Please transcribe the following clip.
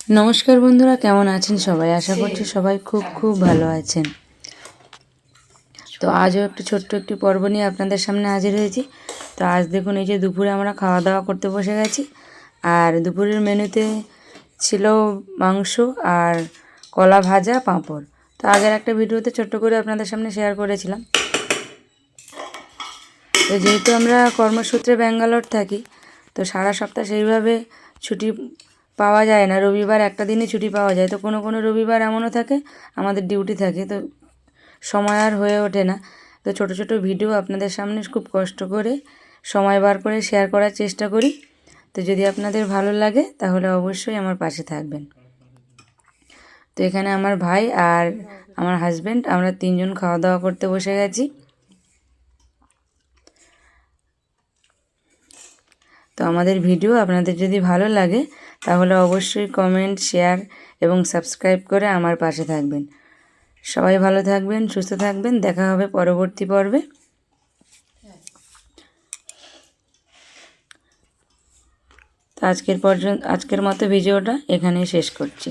नमस्कार बंधुरा केमन आছেন সবাই आशा করছি সবাই খুব খুব ভালো আছেন। তো আজও একটু ছোট্ট একটি পর্ব নিয়ে আপনাদের সামনে হাজির হয়েছি। তো আজ দেখুন এই যে দুপুরে আমরা খাওয়া দাওয়া করতে বসে গেছি আর দুপুরের মেনুতে ছিল মাংস আর কলা ভাজা পাঁপড়। তো আগের একটা ভিডিওতে ছোট্ট করে আপনাদের সামনে শেয়ার করেছিলাম। তো যেহেতু আমরা কর্মসূত্রে ব্যাঙ্গালোর থাকি তো সারা সপ্তাহ সেইভাবে ছুটি পাওয়া যায় না, রবিবার একটা দিনই ছুটি পাওয়া যায়। তো কোনো কোনো রবিবার এমনও থাকে আমাদের ডিউটি থাকে, তো সময় আর হয়ে ওঠে না। তো ছোট ছোট ভিডিও আপনাদের সামনে খুব কষ্ট করে সময় বার করে শেয়ার করার চেষ্টা করি। তো যদি আপনাদের ভালো লাগে তাহলে অবশ্যই আমার পাশে থাকবেন। তো এখানে আমার ভাই আর আমার হাজব্যান্ড আমরা তিনজন খাওয়া দাওয়া করতে বসে গেছি। তো আমাদের ভিডিও আপনাদের যদি ভালো লাগে তাহলে অবশ্যই কমেন্ট, শেয়ার এবং সাবস্ক্রাইব করে আমার পাশে থাকবেন। সবাই ভালো থাকবেন, সুস্থ থাকবেন। দেখা হবে পরবর্তী পর্বে। তো আজকের মতো ভিডিওটা এখানেই শেষ করছি।